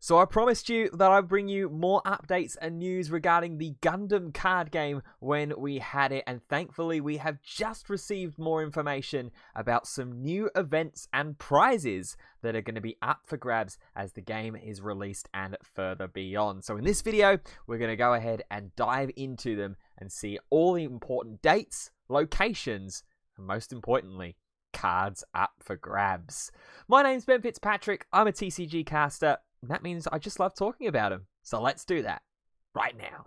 So I promised you that I'd bring you more updates and news regarding the Gundam card game when we had it, and thankfully we have just received more information about some new events and prizes that are going to be up for grabs as the game is released and further beyond. So in this video, we're going to go ahead and dive into them and see all the important dates, locations, and most importantly, cards up for grabs. My name's Ben Fitzpatrick, I'm a TCG caster. That means I just love talking about them. So let's do that right now.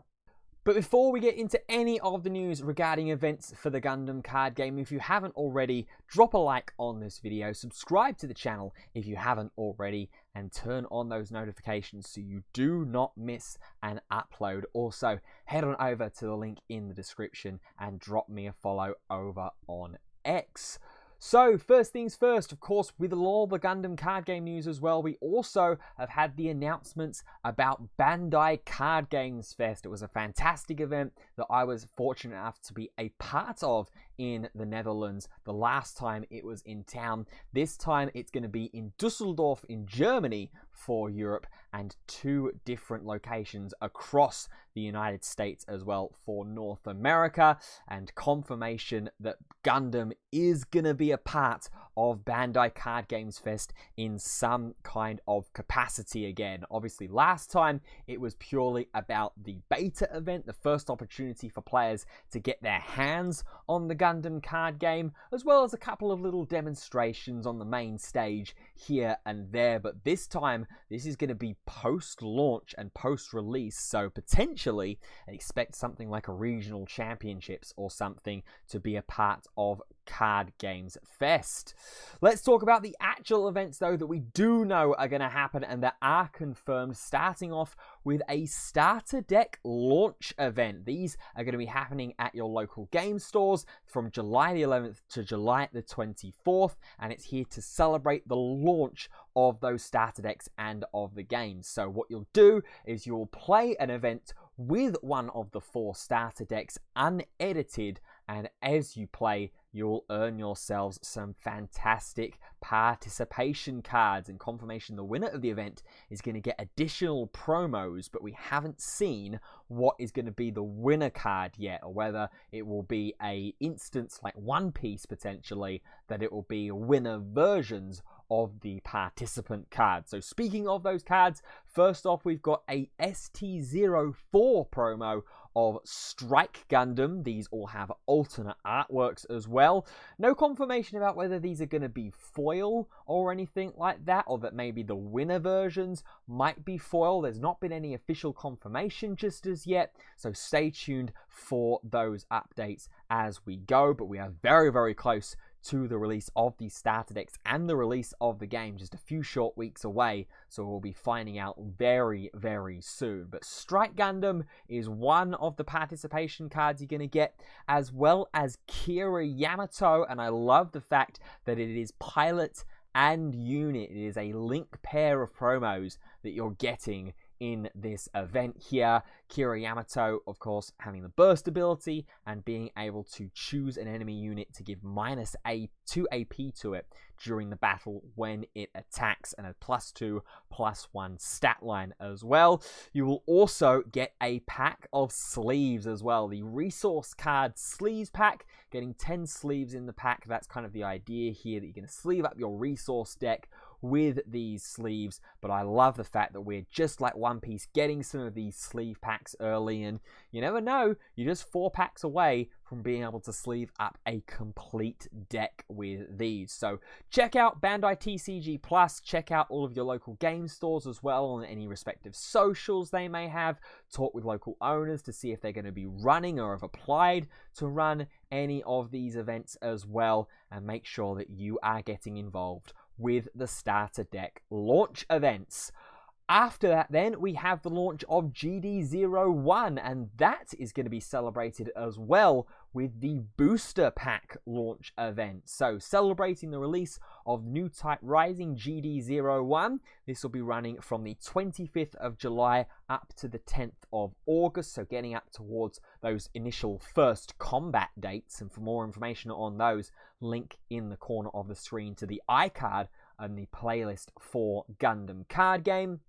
But before we get into any of the news regarding events for the Gundam card game, if you haven't already, drop a like on this video, subscribe to the channel if you haven't already, and turn on those notifications so you do not miss an upload. Also, head on over to the link in the description and drop me a follow over on X. So, first things first, of course, with all the Gundam card game news as well, we also have had the announcements about Bandai Card Games Fest. It was a fantastic event that I was fortunate enough to be a part of in the Netherlands the last time it was in town. This time it's going to be in Dusseldorf in Germany for Europe, and 2 different locations across the United States as well for North America, and confirmation that Gundam is going to be a part of Bandai Card Games Fest in some kind of capacity again. Obviously last time it was purely about the beta event, the first opportunity for players to get their hands on the Gundam card game, as well as a couple of little demonstrations on the main stage here and there. But this time this is going to be post-launch and post-release, so potentially expect something like a regional championships or something to be a part of Card Games Fest. Let's talk about the actual events though that we do know are going to happen and that are confirmed, starting off with a starter deck launch event. These are going to be happening at your local game stores from July the 11th to July the 24th, and it's here to celebrate the launch of those starter decks and of the games. So what you'll do is you'll play an event with one of the 4 starter decks unedited, and as you play you'll earn yourselves some fantastic participation cards, and confirmation the winner of the event is going to get additional promos, but we haven't seen what is going to be the winner card yet, or whether it will be a instance like One Piece potentially, that it will be winner versions of the participant card. So speaking of those cards, first off we've got a ST04 promo of Strike Gundam. These all have alternate artworks as well. No confirmation about whether these are going to be foil or anything like that, or that maybe the winner versions might be foil. There's not been any official confirmation just as yet, so stay tuned for those updates as we go. But we are very, very close to the release of these starter decks and the release of the game, just a few short weeks away, so we'll be finding out very, very soon. But Strike Gundam is one of the participation cards you're going to get, as well as Kira Yamato, and I love the fact that it is pilot and unit. It is a link pair of promos that you're getting in this event here. Kira Yamato, of course, having the burst ability and being able to choose an enemy unit to give -2 AP to it during the battle when it attacks, and a +2/+1 stat line as well. You will also get a pack of sleeves as well, the resource card sleeves pack, getting 10 sleeves in the pack. That's kind of the idea here, that you're going to sleeve up your resource deck with these sleeves. But I love the fact that we're just like One Piece, getting some of these sleeve packs early, and you never know, you're just 4 packs away from being able to sleeve up a complete deck with these. So check out Bandai TCG Plus, check out all of your local game stores as well on any respective socials they may have. Talk with local owners to see if they're going to be running or have applied to run any of these events as well, and make sure that you are getting involved with the starter deck launch events. After that then, we have the launch of GD01, and that is going to be celebrated as well with the Booster Pack launch event. So celebrating the release of New Type Rising GD01, this will be running from the 25th of July up to the 10th of August, so getting up towards those initial first combat dates. And for more information on those, link in the corner of the screen to the iCard and the playlist for Gundam Card Game.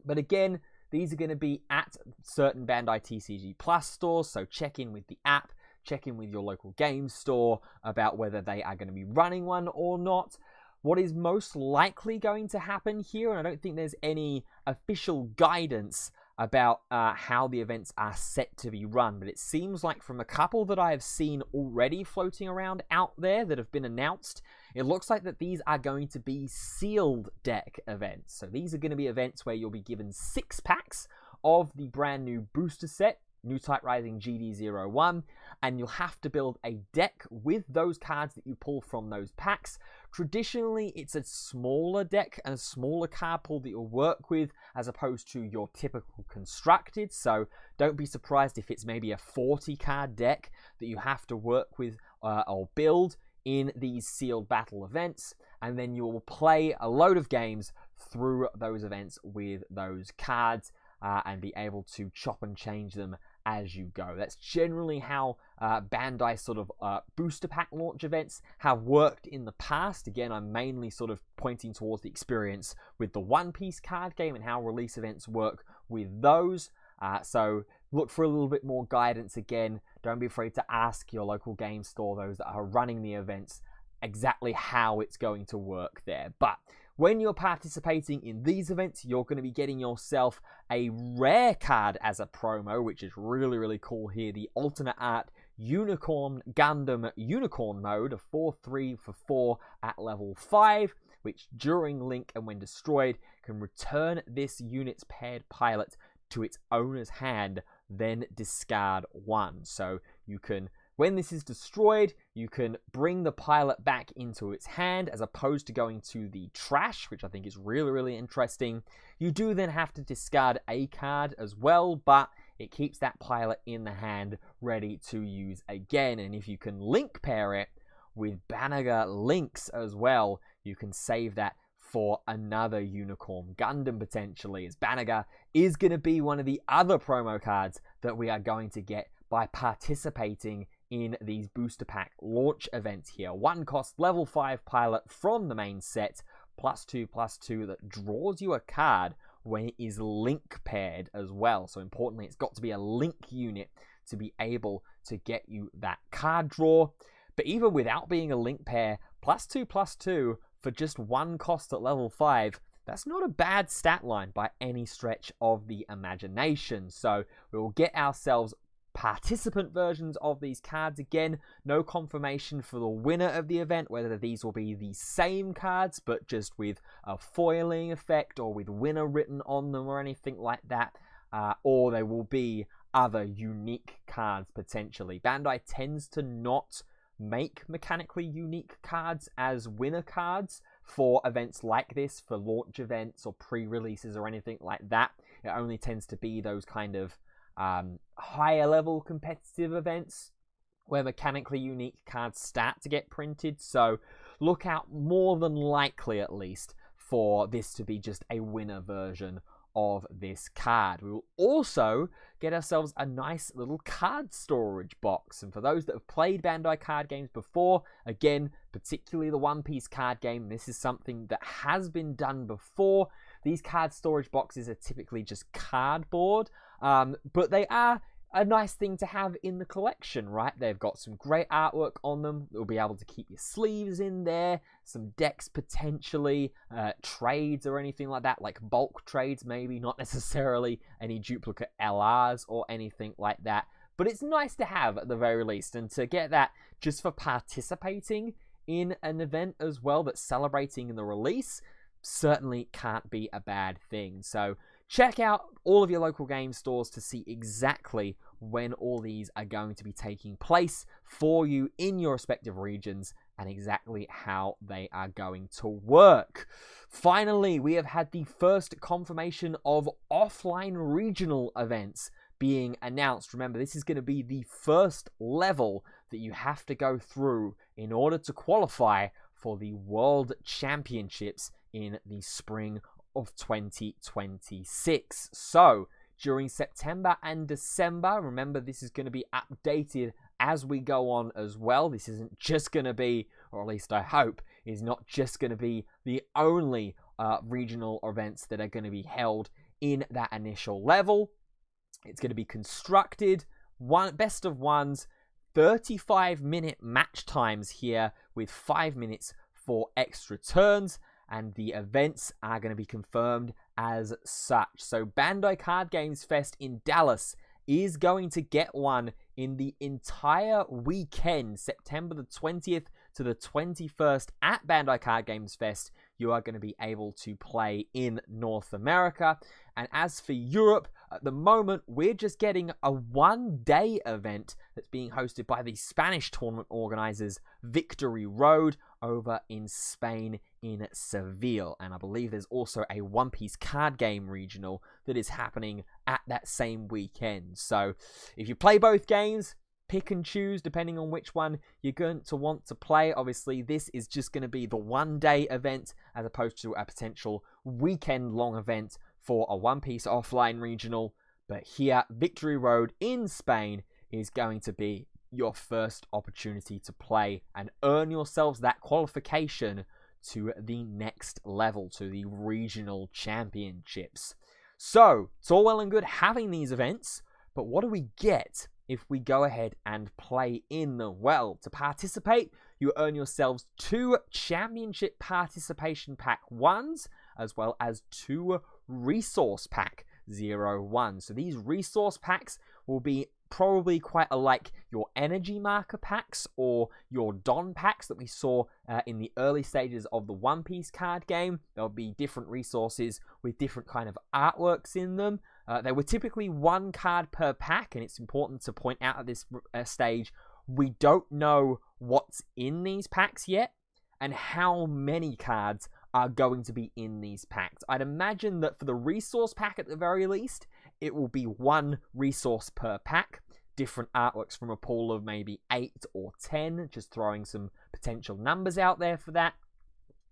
But again, these are going to be at certain Bandai TCG Plus stores, so check in with the app, check in with your local game store about whether they are going to be running one or not. What is most likely going to happen here, and I don't think there's any official guidance about how the events are set to be run, but it seems like from a couple that I have seen already floating around out there that have been announced, it looks like that these are going to be sealed deck events. So these are going to be events where you'll be given 6 packs of the brand new booster set, New Type Rising GD01, and you'll have to build a deck with those cards that you pull from those packs. Traditionally, it's a smaller deck and a smaller card pool that you'll work with as opposed to your typical constructed, so don't be surprised if it's maybe a 40 card deck that you have to work with or build in these sealed battle events, and then you will play a load of games through those events with those cards and be able to chop and change them as you go. That's generally how Bandai sort of booster pack launch events have worked in the past. Again, I'm mainly sort of pointing towards the experience with the One Piece card game and how release events work with those. So look for a little bit more guidance again. Don't be afraid to ask your local game store, those that are running the events, exactly how it's going to work there. But when you're participating in these events, you're going to be getting yourself a rare card as a promo, which is really, really cool here. The alternate art Unicorn Gundam Unicorn mode, a 4/3 for 4 at level 5, which during Link and when destroyed can return this unit's paired pilot to its owner's hand, then discard 1. So you can, when this is destroyed, you can bring the pilot back into its hand as opposed to going to the trash, which I think is really, really interesting. You do then have to discard a card as well, but it keeps that pilot in the hand ready to use again. And if you can link pair it with Banner links as well, you can save that for another Unicorn Gundam potentially, as Banner is going to be one of the other promo cards that we are going to get by participating in these booster pack launch events here. 1 cost level 5 pilot from the main set, +2/+2 that draws you a card when it is link paired as well. So importantly, it's got to be a link unit to be able to get you that card draw. But even without being a link pair, +2/+2 for just 1 cost at level 5, that's not a bad stat line by any stretch of the imagination. So we will get ourselves participant versions of these cards. Again, no confirmation for the winner of the event, whether these will be the same cards but just with a foiling effect or with winner written on them or anything like that, or they will be other unique cards potentially. Bandai tends to not make mechanically unique cards as winner cards for events like this, for launch events or pre-releases or anything like that. It only tends to be those kind of higher level competitive events where mechanically unique cards start to get printed. So look out, more than likely at least, for this to be just a winner version of this card. We will also get ourselves a nice little card storage box, and for those that have played Bandai card games before, again, particularly the One Piece card game, this is something that has been done before. These card storage boxes are typically just cardboard, but they are a nice thing to have in the collection, right? They've got some great artwork on them. You'll be able to keep your sleeves in there, some decks potentially, trades or anything like that, like bulk trades maybe, not necessarily any duplicate LRs or anything like that. But it's nice to have at the very least, and to get that just for participating in an event as well that's celebrating the release certainly can't be a bad thing. So check out all of your local game stores to see exactly when all these are going to be taking place for you in your respective regions and exactly how they are going to work. Finally, we have had the first confirmation of offline regional events being announced. Remember, this is going to be the first level that you have to go through in order to qualify for the World Championships in the spring of 2026. So during September and December, remember this is going to be updated as we go on as well. This isn't just going to be, or at least I hope, is not just going to be the only regional events that are going to be held in that initial level. It's going to be constructed, best of ones, 35-minute match times here with 5 minutes for extra turns, and the events are going to be confirmed as such. So Bandai Card Games Fest in Dallas is going to get one in the entire weekend, September the 20th to the 21st at Bandai Card Games Fest. You are going to be able to play in North America. And as for Europe, at the moment, we're just getting a one-day event that's being hosted by the Spanish tournament organizers, Victory Road, over in Spain in Seville. And I believe there's also a One Piece card game regional that is happening at that same weekend. So if you play both games, pick and choose depending on which one you're going to want to play. Obviously, this is just going to be the one-day event as opposed to a potential weekend-long event for a One Piece offline regional. But here, Victory Road in Spain is going to be your first opportunity to play and earn yourselves that qualification to the next level, to the regional championships. So, it's all well and good having these events, but what do we get if we go ahead and play in them? Well, to participate, you earn yourselves 2 Championship Participation Pack 1s, as well as 2 Resource Pack 01. So these Resource Packs will be probably quite like your energy marker packs or your Don packs that we saw in the early stages of the One Piece card game. There'll be different resources with different kind of artworks in them. They were typically 1 card per pack, and it's important to point out at this stage, we don't know what's in these packs yet and how many cards are going to be in these packs. I'd imagine that for the resource pack at the very least, it will be 1 resource per pack, different artworks from a pool of maybe 8 or 10, just throwing some potential numbers out there for that.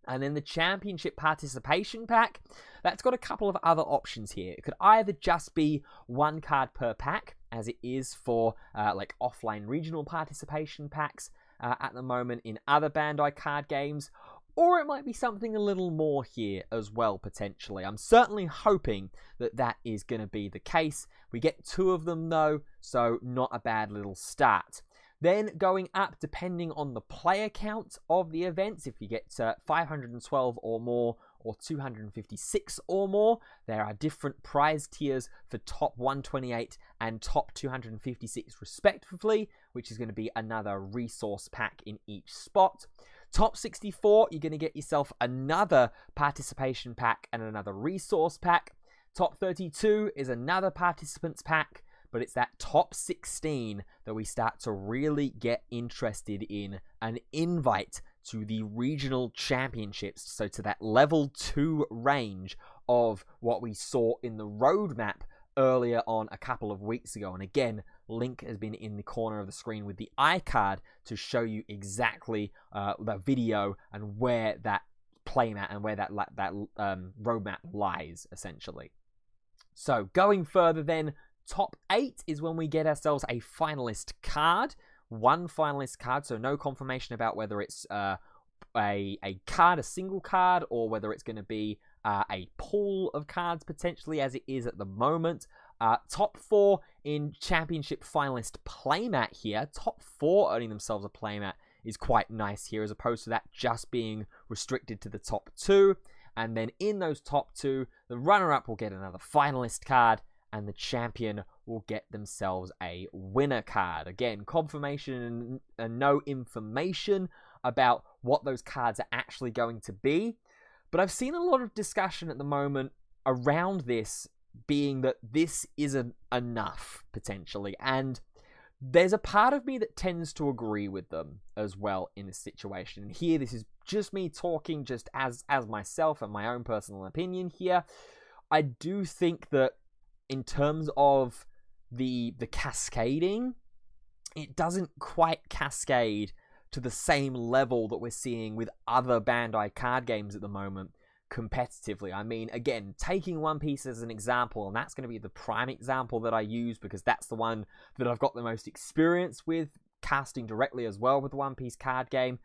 And then the Championship Participation Pack, that's got a couple of other options here. It could either just be 1 card per pack, as it is for like offline regional participation packs at the moment in other Bandai card games, or it might be something a little more here as well, potentially. I'm certainly hoping that that is going to be the case. We get 2 of them, though, so not a bad little start. Then going up, depending on the player count of the events, if you get 512 or more, or 256 or more, there are different prize tiers for top 128 and top 256 respectively, which is going to be another resource pack in each spot. Top 64, you're going to get yourself another participation pack and another resource pack. Top 32 is another participants pack, but it's that top 16 that we start to really get interested in an invite to the regional championships, so to that level 2 range of what we saw in the roadmap earlier on a couple of weeks ago. And again, link has been in the corner of the screen with the iCard to show you exactly the video and where that playmat and where that roadmap lies, essentially. So going further then, top 8 is when we get ourselves a finalist card. 1 finalist card, so no confirmation about whether it's a single card, or whether it's going to be a pool of cards potentially, as it is at the moment. Top 4 in Championship Finalist Playmat here. Top 4 earning themselves a playmat is quite nice here, as opposed to that just being restricted to the top 2. And then in those top 2, the runner-up will get another finalist card, and the champion will get themselves a winner card. Again, confirmation and no information about what those cards are actually going to be. But I've seen a lot of discussion at the moment around this being that this isn't enough, potentially. And there's a part of me that tends to agree with them as well in this situation. And here, this is just me talking just as myself and my own personal opinion here. I do think that in terms of the cascading, it doesn't quite cascade to the same level that we're seeing with other Bandai card games at the moment competitively. I mean, again, taking One Piece as an example, and that's going to be the prime example that I use because that's the one that I've got the most experience with, casting directly as well with the One Piece card game,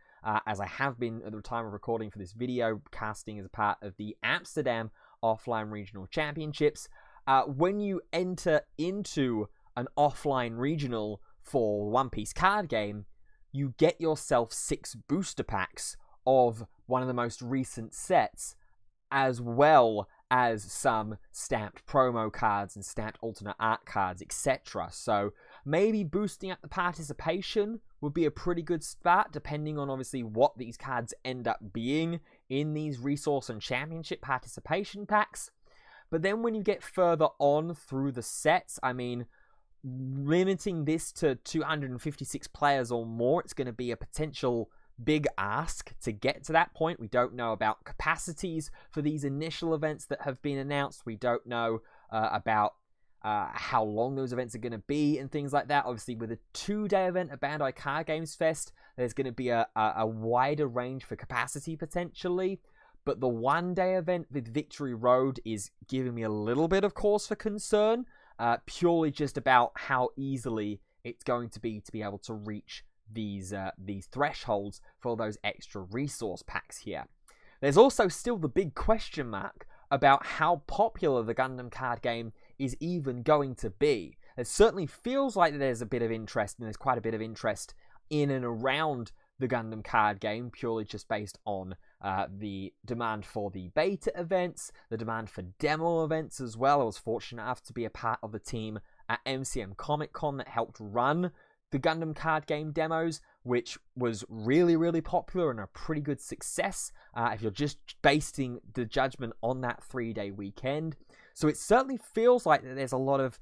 as I have been at the time of recording for this video, casting as a part of the Amsterdam offline regional championships. When you enter into an offline regional for One Piece card game, you get yourself 6 booster packs of one of the most recent sets, as well as some stamped promo cards and stamped alternate art cards, etc. So maybe boosting up the participation would be a pretty good start, depending on obviously what these cards end up being in these resource and championship participation packs. But then when you get further on through the sets, I mean, limiting this to 256 players or more, it's going to be a potential big ask to get to that point. We don't know about capacities for these initial events that have been announced. We don't know about how long those events are going to be and things like that. Obviously, with a 2-day event at Bandai Card Games Fest, there's going to be a wider range for capacity potentially. But the 1-day event with Victory Road is giving me a little bit of cause for concern, purely just about how easily it's going to be able to reach these thresholds for those extra resource packs here. There's also still the big question mark about how popular the Gundam card game is even going to be. It certainly feels like there's a bit of interest, and there's quite a bit of interest in and around the Gundam card game, purely just based on the demand for the beta events, the demand for demo events as well. I was fortunate enough to be a part of the team at MCM Comic Con that helped run the Gundam card game demos, which was really, really popular and a pretty good success if you're just basing the judgment on that 3-day weekend. So it certainly feels like there's a lot of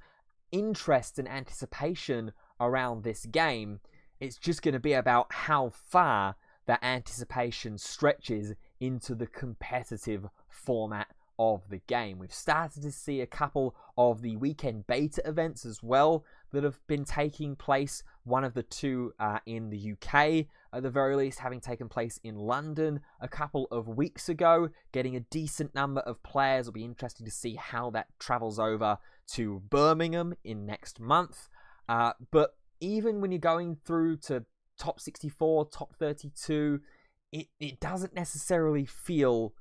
interest and anticipation around this game. It's just going to be about how far that anticipation stretches into the competitive format of the game. We've started to see a couple of the weekend beta events as well that have been taking place. One of the two in the UK, at the very least, having taken place in London a couple of weeks ago, getting a decent number of players. It'll be interesting to see how that travels over to Birmingham in next month. But even when you're going through to top 64, top 32, it doesn't necessarily feel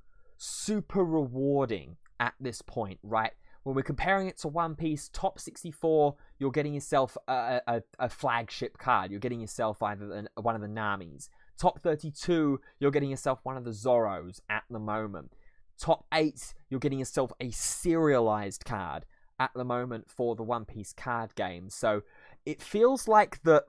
super rewarding at this point, right? When we're comparing it to One Piece, top 64, you're getting yourself a flagship card. You're getting yourself either one of the Namis. Top 32, you're getting yourself one of the Zoros at the moment. Top 8, you're getting yourself a serialized card at the moment for the One Piece card game. So it feels like the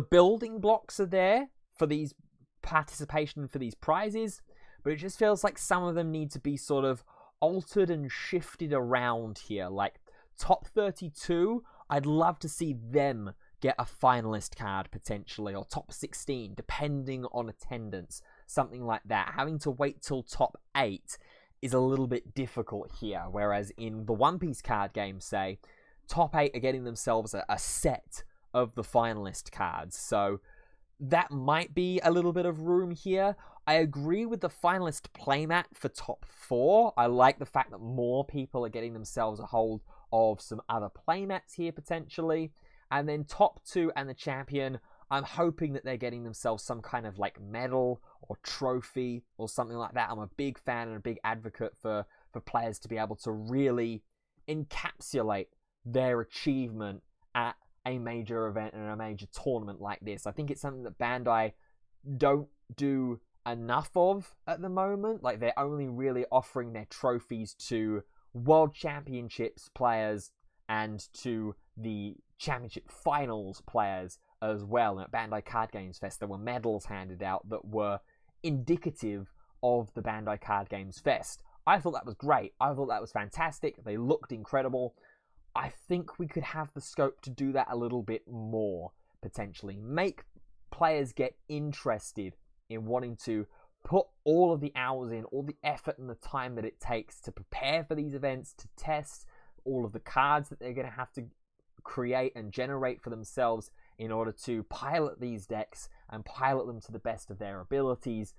building blocks are there for these participation for these prizes, but it just feels like some of them need to be sort of altered and shifted around here. Like top 32, I'd love to see them get a finalist card potentially, or top 16 depending on attendance, something like that. Having to wait till top 8 is a little bit difficult here, whereas in the One Piece card game, say, top 8 are getting themselves a set of the finalist cards, so that might be a little bit of room here. I agree with the finalist playmat for top 4. I like the fact that more people are getting themselves a hold of some other playmats here potentially. And then top 2 and the champion, I'm hoping that they're getting themselves some kind of like medal or trophy or something like that. I'm a big fan and a big advocate for players to be able to really encapsulate their achievement at a major event and a major tournament like this. I think it's something that Bandai don't do enough of at the moment. Like, they're only really offering their trophies to World Championships players and to the Championship Finals players as well. And at Bandai Card Games Fest, there were medals handed out that were indicative of the Bandai Card Games Fest. I thought that was great. I thought that was fantastic. They looked incredible. I think we could have the scope to do that a little bit more, potentially. Make players get interested in wanting to put all of the hours in, all the effort and the time that it takes to prepare for these events, to test all of the cards that they're going to have to create and generate for themselves in order to pilot these decks and pilot them to the best of their abilities.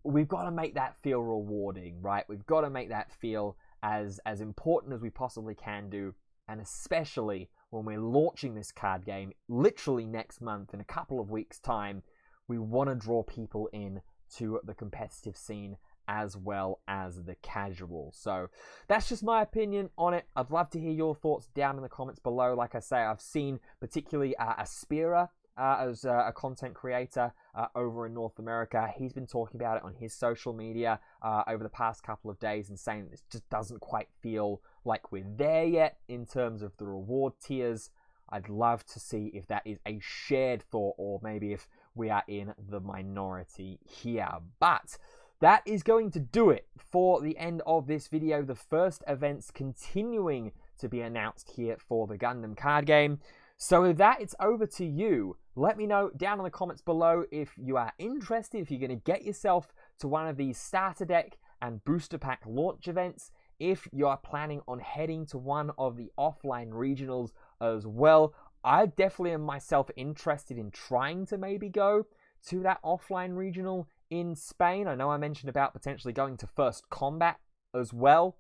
We've got to make that feel rewarding, right? We've got to make that feel as important as we possibly can do. And especially when we're launching this card game literally next month, in a couple of weeks' time, we want to draw people in to the competitive scene as well as the casual. So that's just my opinion on it. I'd love to hear your thoughts down in the comments below. Like I say, I've seen particularly Aspira as a content creator over in North America. He's been talking about it on his social media over the past couple of days and saying this just doesn't quite feel like we're there yet in terms of the reward tiers. I'd love to see if that is a shared thought, or maybe if we are in the minority here. But that is going to do it for the end of this video. The first events continuing to be announced here for the Gundam card game. So with that, it's over to you. Let me know down in the comments below if you are interested, if you're going to get yourself to one of these starter deck and booster pack launch events, if you are planning on heading to one of the offline regionals as well. I definitely am myself interested in trying to maybe go to that offline regional in Spain. I know I mentioned about potentially going to First Combat as well.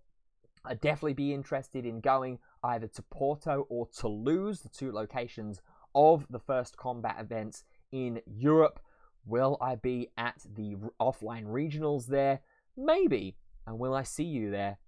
I'd definitely be interested in going either to Porto or Toulouse, the two locations of the First Combat events in Europe. Will I be at the offline regionals there? Maybe. And will I see you there?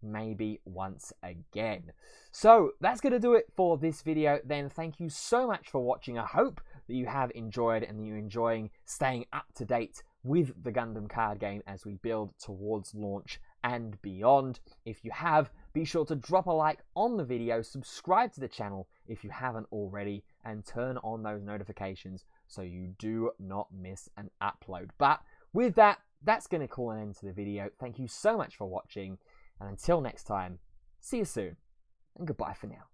Maybe once again. So that's going to do it for this video then. Thank you so much for watching. I hope that you have enjoyed and that you're enjoying staying up to date with the Gundam card game as we build towards launch and beyond. If you have, be sure to drop a like on the video, subscribe to the channel if you haven't already, and turn on those notifications so you do not miss an upload. But with that, that's going to call an end to the video. Thank you so much for watching, and until next time, see you soon, and goodbye for now.